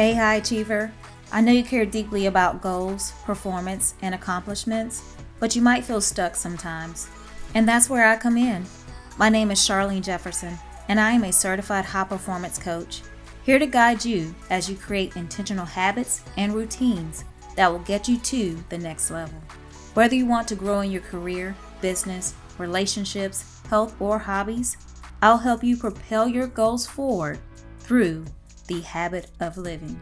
Hey, high achiever. I know you care deeply about goals, performance, and accomplishments, but you might feel stuck sometimes. And that's where I come in. My name is Charlene Jefferson, and I am a certified high performance coach, here to guide you as you create intentional habits and routines that will get you to the next level. Whether you want to grow in your career, business, relationships, health, or hobbies, I'll help you propel your goals forward through the habit of living.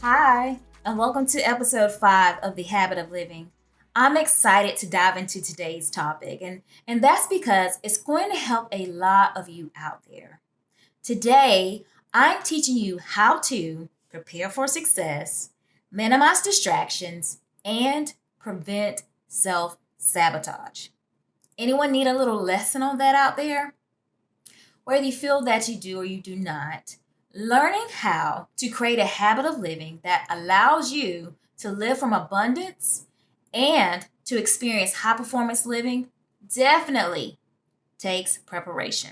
Hi, and welcome to episode 5 of The Habit of Living. I'm excited to dive into today's topic, and that's because it's going to help a lot of you out there. Today, I'm teaching you how to prepare for success, minimize distractions, and prevent self-sabotage. Anyone need a little lesson on that out there? Whether you feel that you do or you do not, learning how to create a habit of living that allows you to live from abundance and to experience high performance living definitely takes preparation.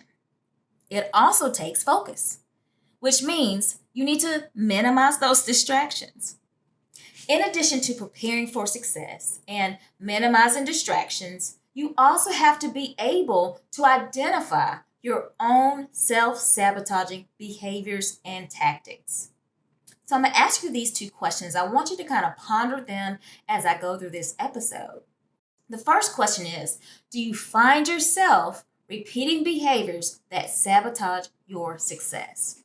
It also takes focus, which means you need to minimize those distractions. In addition to preparing for success and minimizing distractions, you also have to be able to identify your own self-sabotaging behaviors and tactics. So I'm going to ask you these two questions. I want you to kind of ponder them as I go through this episode. The first question is, do you find yourself repeating behaviors that sabotage your success?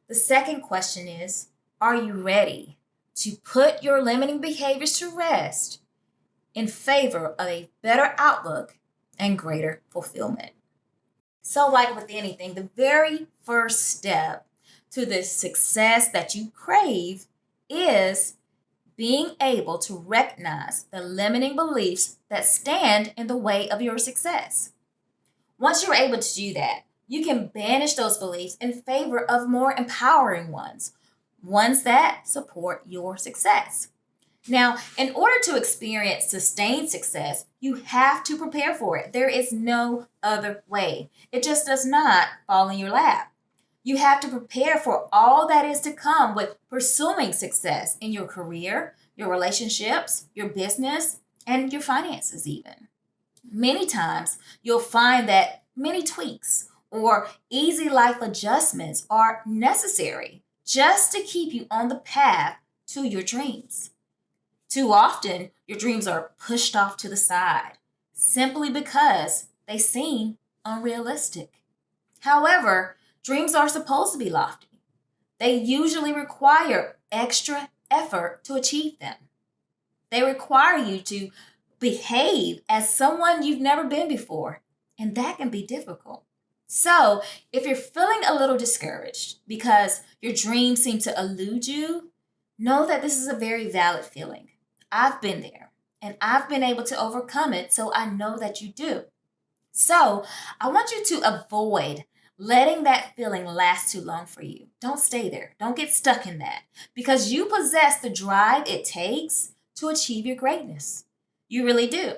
The second question is, are you ready to put your limiting behaviors to rest in favor of a better outlook and greater fulfillment? So, like with anything, the very first step to the success that you crave is being able to recognize the limiting beliefs that stand in the way of your success. Once you're able to do that, you can banish those beliefs in favor of more empowering ones that support your success. Now, in order to experience sustained success, you have to prepare for it. There is no other way. It just does not fall in your lap. You have to prepare for all that is to come with pursuing success in your career, your relationships, your business, and your finances even. Many times, you'll find that many tweaks or easy life adjustments are necessary just to keep you on the path to your dreams. Too often, your dreams are pushed off to the side simply because they seem unrealistic. However, dreams are supposed to be lofty. They usually require extra effort to achieve them. They require you to behave as someone you've never been before, and that can be difficult. So, if you're feeling a little discouraged because your dreams seem to elude you, know that this is a very valid feeling. I've been there, and I've been able to overcome it, so I know that you do. So, I want you to avoid letting that feeling last too long for you. Don't stay there. Don't get stuck in that because you possess the drive it takes to achieve your greatness. You really do.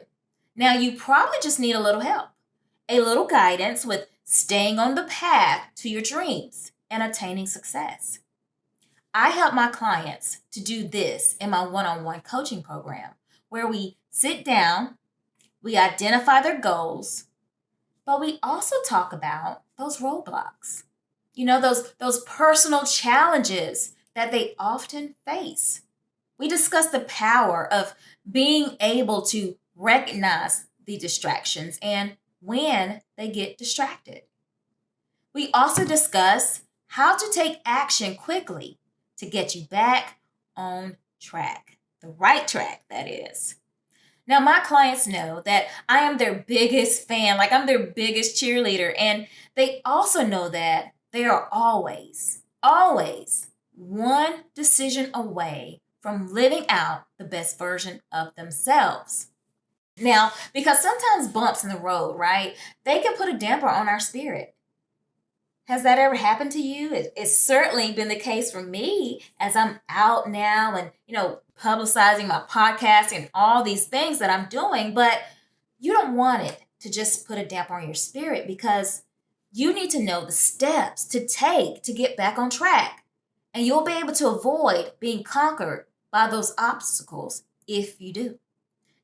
Now, you probably just need a little help, a little guidance with staying on the path to your dreams and attaining success. I help my clients to do this in my one-on-one coaching program where we sit down, we identify their goals, but we also talk about those roadblocks. Those personal challenges that they often face. We discuss the power of being able to recognize the distractions and when they get distracted. We also discuss how to take action quickly to get you back on track, the right track, that is. Now, my clients know that I am their biggest fan, like I'm their biggest cheerleader, and they also know that they are always one decision away from living out the best version of themselves. Now, because sometimes bumps in the road, right, they can put a damper on our spirit. Has that ever happened to you? It's certainly been the case for me as I'm out now and, publicizing my podcast and all these things that I'm doing, but you don't want it to just put a damper on your spirit because you need to know the steps to take to get back on track. And you'll be able to avoid being conquered by those obstacles if you do.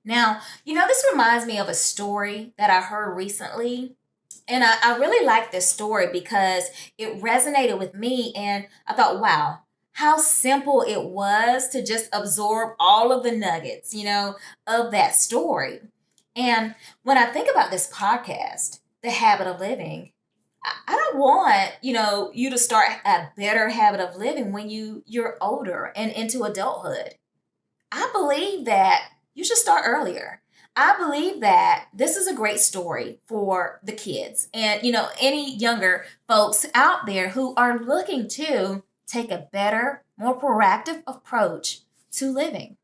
Now, this reminds me of a story that I heard recently. And I really like this story because it resonated with me. And I thought, wow, how simple it was to just absorb all of the nuggets, of that story. And when I think about this podcast, The Habit of Living, I don't want, you to start a better habit of living when you're older and into adulthood. I believe that you should start earlier. I believe that this is a great story for the kids and, any younger folks out there who are looking to take a better, more proactive approach to living.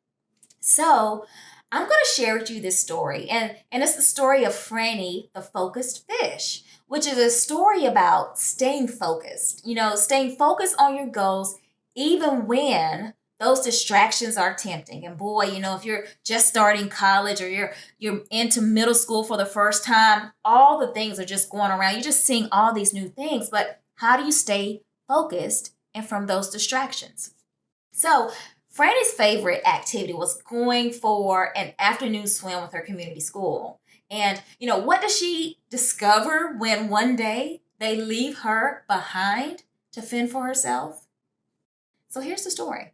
So, I'm going to share with you this story, and it's the story of Franny, the focused fish, which is a story about staying focused, staying focused on your goals even when those distractions are tempting. And boy, if you're just starting college or you're into middle school for the first time, all the things are just going around. You're just seeing all these new things, but how do you stay focused and from those distractions? So, Franny's favorite activity was going for an afternoon swim with her community school. And, what does she discover when one day they leave her behind to fend for herself? So, here's the story.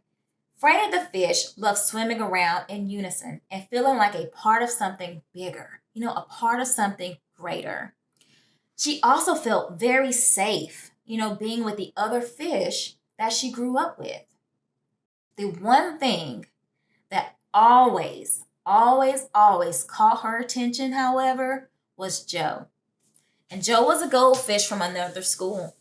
Franny the fish loved swimming around in unison and feeling like a part of something bigger, a part of something greater. She also felt very safe, being with the other fish that she grew up with. The one thing that always, always, always caught her attention, however, was Joe. And Joe was a goldfish from another school.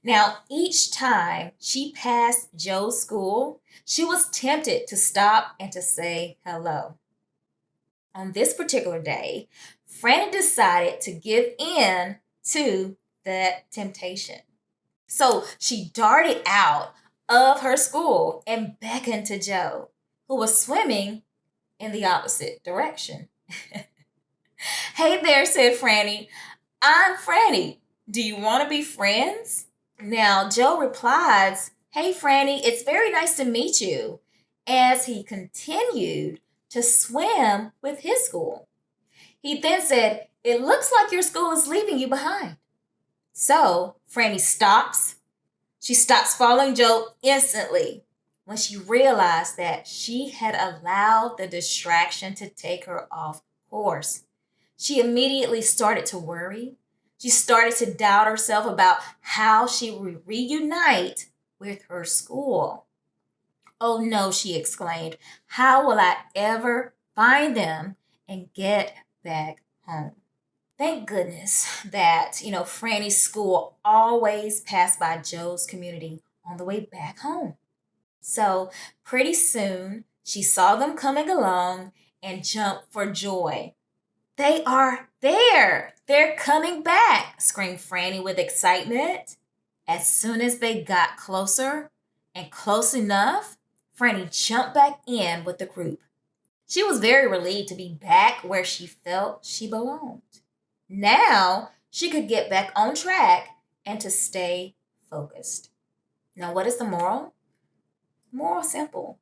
Now, each time she passed Joe's school, she was tempted to stop and to say hello. On this particular day, Franny decided to give in to that temptation. So she darted out of her school and beckoned to Joe, who was swimming in the opposite direction. Hey there, said Franny. I'm Franny. Do you want to be friends? Now, Joe replies, Hey, Franny, it's very nice to meet you, as he continued to swim with his school. He then said, It looks like your school is leaving you behind. So, Franny stops. She stops following Joe instantly when she realized that she had allowed the distraction to take her off course. She immediately started to worry. She started to doubt herself about how she would reunite with her school. Oh no, she exclaimed. How will I ever find them and get back home? Thank goodness that, Franny's school always passed by Joe's community on the way back home. So pretty soon she saw them coming along and jumped for joy. They are there! They're coming back! Screamed Franny with excitement. As soon as they got closer and close enough, Franny jumped back in with the group. She was very relieved to be back where she felt she belonged. Now she could get back on track and to stay focused. Now, what is the moral? Moral simple.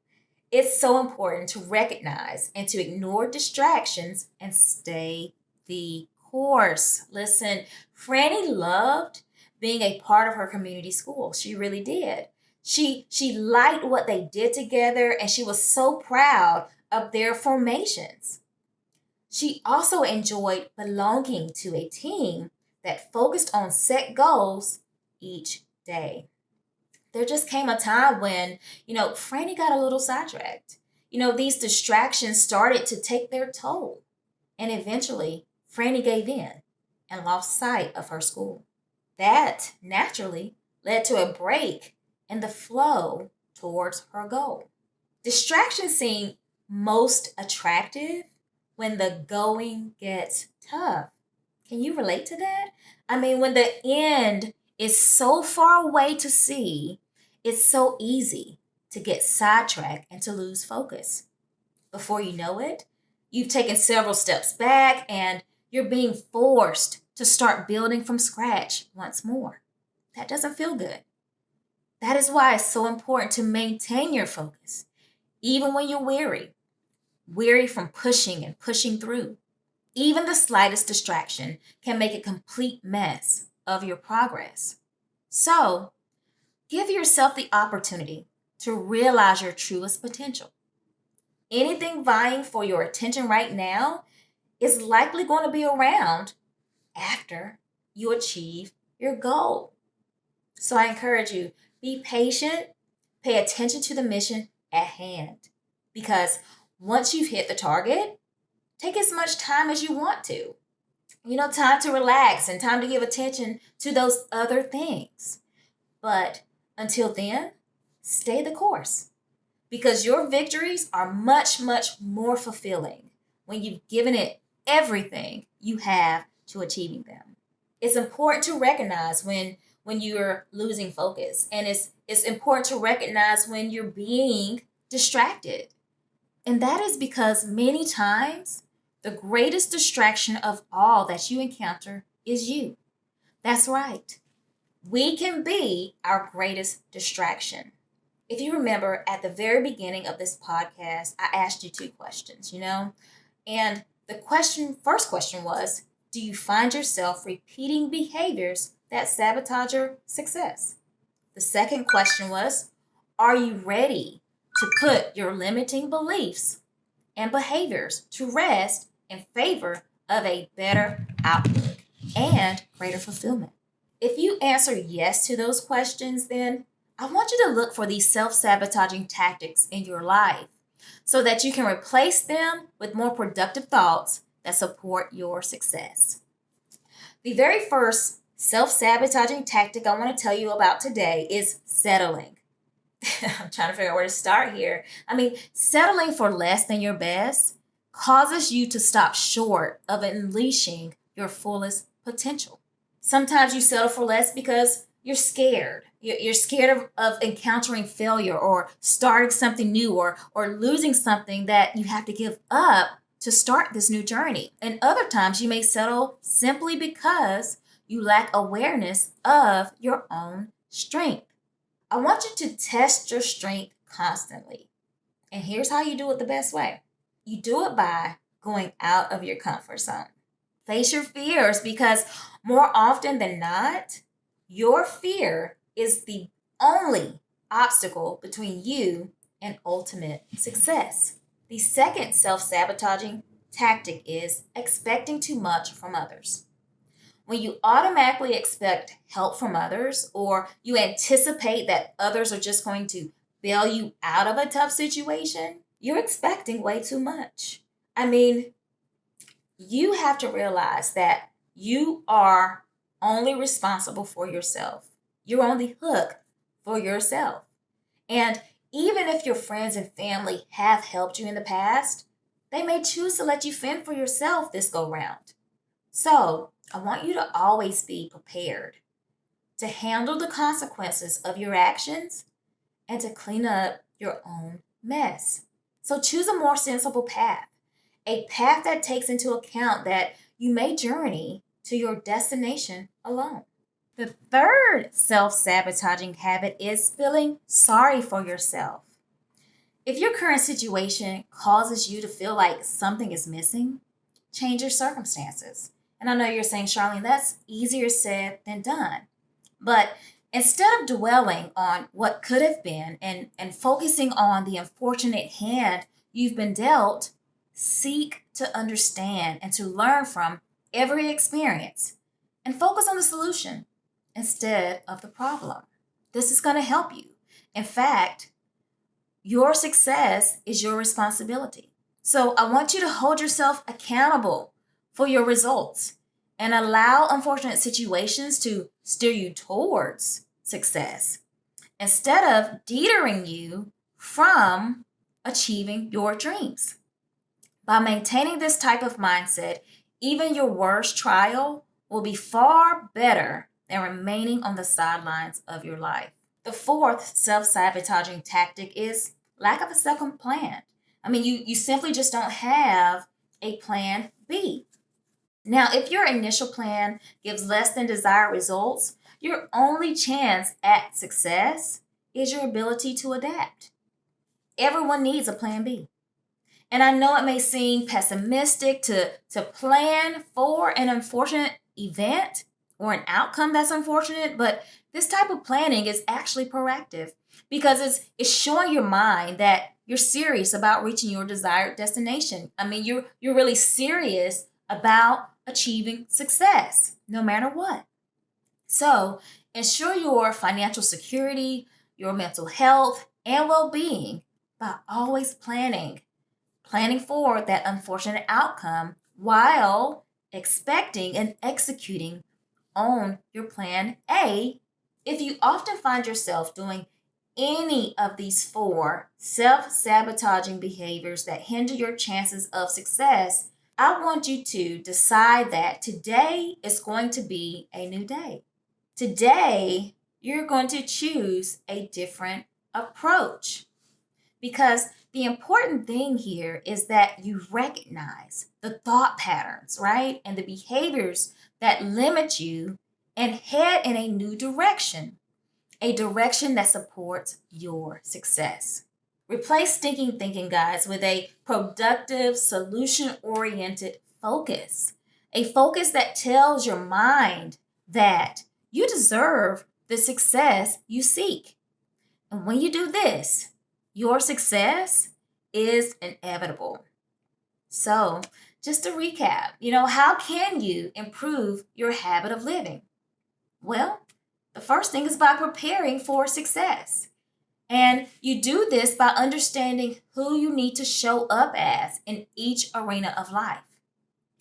It's so important to recognize and to ignore distractions and stay the course. Listen, Franny loved being a part of her community school. She really did. She liked what they did together and she was so proud of their formations. She also enjoyed belonging to a team that focused on set goals each day. There just came a time when, Franny got a little sidetracked. These distractions started to take their toll. And eventually, Franny gave in and lost sight of her school. That naturally led to a break in the flow towards her goal. Distractions seem most attractive when the going gets tough. Can you relate to that? I mean, when the end is so far away to see, it's so easy to get sidetracked and to lose focus. Before you know it, you've taken several steps back and You're being forced to start building from scratch once more. That doesn't feel good. That is why it's so important to maintain your focus, even when you're weary from pushing and pushing through. Even the slightest distraction can make a complete mess of your progress. So, give yourself the opportunity to realize your truest potential. Anything vying for your attention right now is likely going to be around after you achieve your goal. So I encourage you, be patient, pay attention to the mission at hand. Because once you've hit the target, take as much time as you want to. Time to relax and time to give attention to those other things. But until then, stay the course because your victories are much, much more fulfilling when you've given it everything you have to achieving them. It's important to recognize when you're losing focus, and it's important to recognize when you're being distracted. And that is because many times the greatest distraction of all that you encounter is you. That's right. We can be our greatest distraction. If you remember at the very beginning of this podcast, I asked you two questions. And first question was, do you find yourself repeating behaviors that sabotage your success? The second question was, are you ready to put your limiting beliefs and behaviors to rest in favor of a better outlook and greater fulfillment? If you answer yes to those questions, then I want you to look for these self sabotaging tactics in your life so that you can replace them with more productive thoughts that support your success. The very first self sabotaging tactic I want to tell you about today is settling. I'm trying to figure out where to start here. Settling for less than your best causes you to stop short of unleashing your fullest potential. Sometimes you settle for less because you're scared. You're scared of encountering failure or starting something new or losing something that you have to give up to start this new journey. And other times you may settle simply because you lack awareness of your own strength. I want you to test your strength constantly. And here's how you do it the best way. You do it by going out of your comfort zone. Face your fears because more often than not, your fear is the only obstacle between you and ultimate success. The second self sabotaging tactic is expecting too much from others. When you automatically expect help from others or you anticipate that others are just going to bail you out of a tough situation, you're expecting way too much. You have to realize that you are only responsible for yourself. You're on the hook for yourself. And even if your friends and family have helped you in the past, they may choose to let you fend for yourself this go round. So, I want you to always be prepared to handle the consequences of your actions and to clean up your own mess. So, choose a more sensible path, a path that takes into account that you may journey to your destination alone. The third self sabotaging habit is feeling sorry for yourself. If your current situation causes you to feel like something is missing, change your circumstances. And I know you're saying, Charlene, that's easier said than done. But instead of dwelling on what could have been and focusing on the unfortunate hand you've been dealt, seek to understand and to learn from every experience and focus on the solution instead of the problem. This is going to help you. In fact, your success is your responsibility. So I want you to hold yourself accountable for your results and allow unfortunate situations to steer you towards success instead of deterring you from achieving your dreams. By maintaining this type of mindset, even your worst trial will be far better than remaining on the sidelines of your life. The fourth self sabotaging tactic is lack of a second plan. You simply just don't have a plan B. Now, if your initial plan gives less than desired results, your only chance at success is your ability to adapt. Everyone needs a plan B. And I know it may seem pessimistic to plan for an unfortunate event or an outcome that's unfortunate, but this type of planning is actually proactive because it's showing your mind that you're serious about reaching your desired destination. I mean, you're really serious about achieving success no matter what. So, ensure your financial security, your mental health, and well-being by always planning for that unfortunate outcome while expecting and executing on your plan A. If you often find yourself doing any of these four self sabotaging behaviors that hinder your chances of success, I want you to decide that today is going to be a new day. Today, you're going to choose a different approach. Because the important thing here is that you recognize the thought patterns, right? And the behaviors that limit you and head in a new direction, a direction that supports your success. Replace stinking thinking, guys, with a productive, solution oriented focus. A focus that tells your mind that you deserve the success you seek. And when you do this, your success is inevitable. So, just to recap, how can you improve your habit of living? Well, the first thing is by preparing for success. And you do this by understanding who you need to show up as in each arena of life.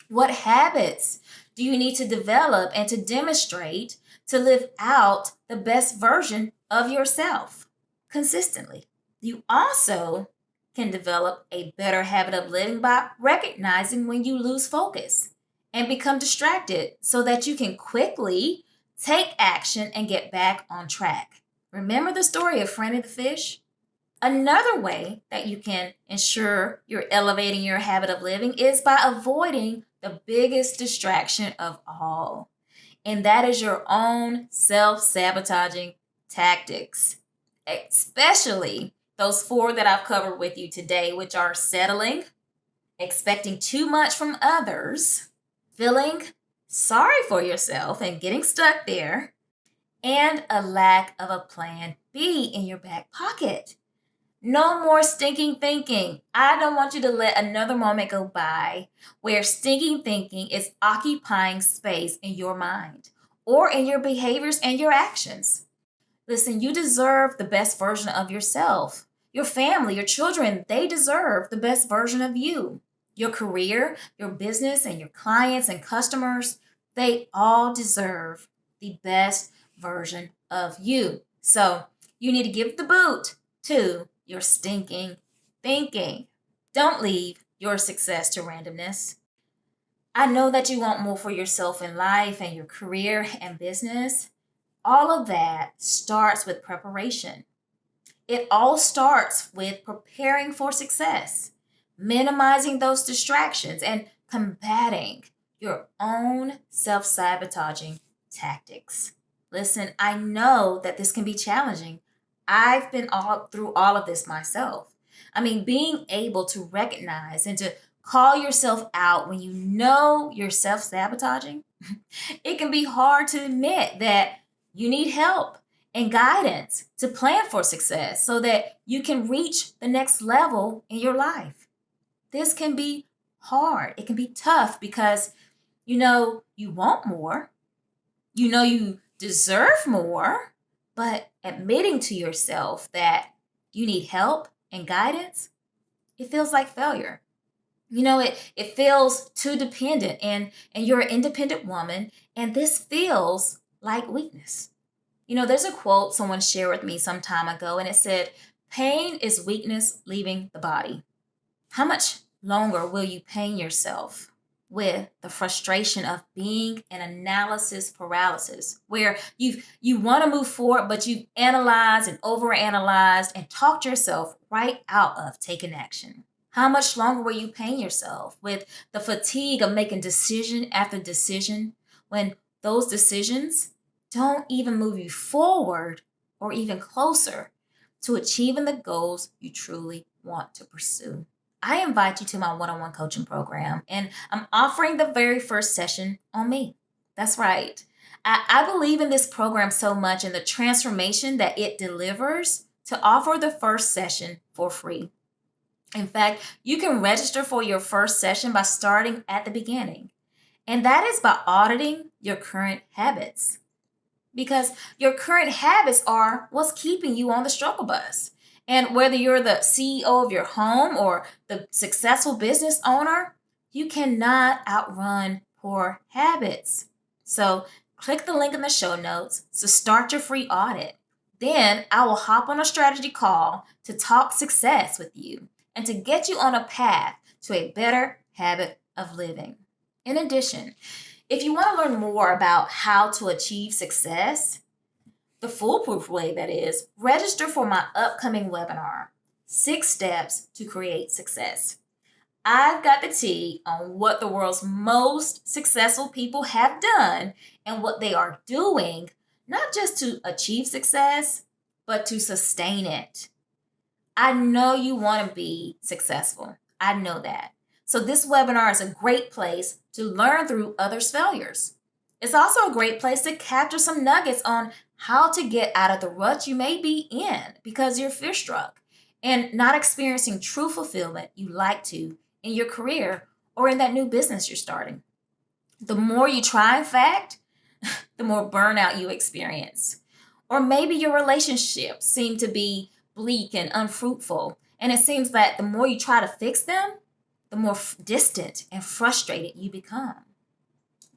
What habits do you need to develop and to demonstrate to live out the best version of yourself consistently? You also can develop a better habit of living by recognizing when you lose focus and become distracted so that you can quickly take action and get back on track. Remember the story of Franny the fish? Another way that you can ensure you're elevating your habit of living is by avoiding the biggest distraction of all, and that is your own self sabotaging tactics, especially those four that I've covered with you today, which are settling, expecting too much from others, feeling sorry for yourself and getting stuck there, and a lack of a plan B in your back pocket. No more stinking thinking. I don't want you to let another moment go by where stinking thinking is occupying space in your mind or in your behaviors and your actions. Listen, you deserve the best version of yourself. Your family, your children, they deserve the best version of you. Your career, your business, and your clients and customers, they all deserve the best version of you. So you need to give the boot to your stinking thinking. Don't leave your success to randomness. I know that you want more for yourself in life and your career and business. All of that starts with preparation. It all starts with preparing for success, minimizing those distractions, and combating your own self sabotaging tactics. Listen, I know that this can be challenging. I've been all through all of this myself. I mean, being able to recognize and to call yourself out when you know you're self sabotaging, it can be hard to admit that you need help and guidance to plan for success so that you can reach the next level in your life. This can be hard. It can be tough because you want more, you deserve more, but admitting to yourself that you need help and guidance, it feels like failure. It feels too dependent, and you're an independent woman, and this feels like weakness. There's a quote someone shared with me some time ago, and it said, "Pain is weakness leaving the body." How much longer will you pain yourself with the frustration of being in analysis paralysis, where you want to move forward, but you've analyzed and overanalyzed and talked yourself right out of taking action? How much longer will you pain yourself with the fatigue of making decision after decision when those decisions don't even move you forward or even closer to achieving the goals you truly want to pursue? I invite you to my one on one coaching program, and I'm offering the very first session on me. That's right. I believe in this program so much and the transformation that it delivers to offer the first session for free. In fact, you can register for your first session by starting at the beginning, and that is by auditing your current habits. Because your current habits are what's keeping you on the struggle bus. And whether you're the CEO of your home or the successful business owner, you cannot outrun poor habits. So click the link in the show notes to start your free audit. Then I will hop on a strategy call to talk success with you and to get you on a path to a better habit of living. In addition, if you want to learn more about how to achieve success, the foolproof way that is, register for my upcoming webinar, 6 Steps to Create Success. I've got the tea on what the world's most successful people have done and what they are doing, not just to achieve success, but to sustain it. I know you want to be successful. I know that. So this webinar is a great place to learn through others' failures. It's also a great place to capture some nuggets on how to get out of the rut you may be in because you're fear struck and not experiencing true fulfillment you like to in your career or in that new business you're starting. The more you try, in fact, the more burnout you experience. Or maybe your relationships seem to be bleak and unfruitful, and it seems that the more you try to fix them, the more distant and frustrated you become.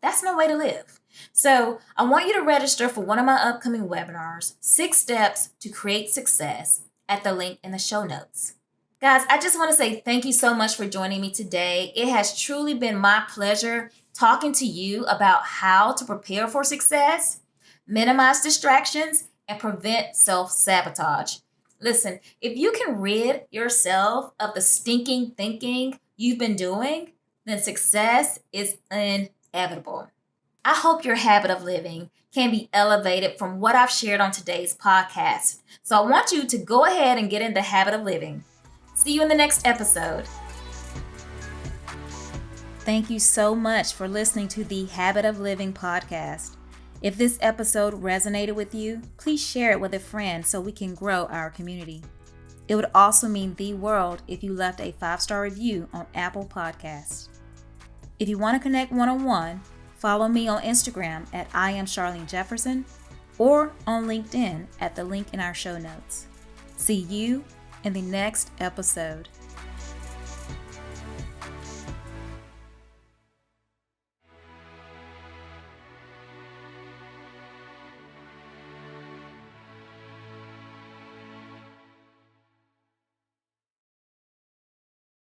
That's no way to live. So I want you to register for one of my upcoming webinars, 6 Steps to Create Success, at the link in the show notes. Guys, I just want to say thank you so much for joining me today. It has truly been my pleasure talking to you about how to prepare for success, minimize distractions, and prevent self-sabotage. Listen, if you can rid yourself of the stinking thinking you've been doing, then success is inevitable. I hope your habit of living can be elevated from what I've shared on today's podcast. So I want you to go ahead and get in the habit of living. See you in the next episode. Thank you so much for listening to the Habit of Living podcast. If this episode resonated with you, please share it with a friend so we can grow our community. It would also mean the world if you left a 5-star review on Apple Podcasts. If you want to connect one-on-one, follow me on Instagram at I am Charlene Jefferson or on LinkedIn at the link in our show notes. See you in the next episode.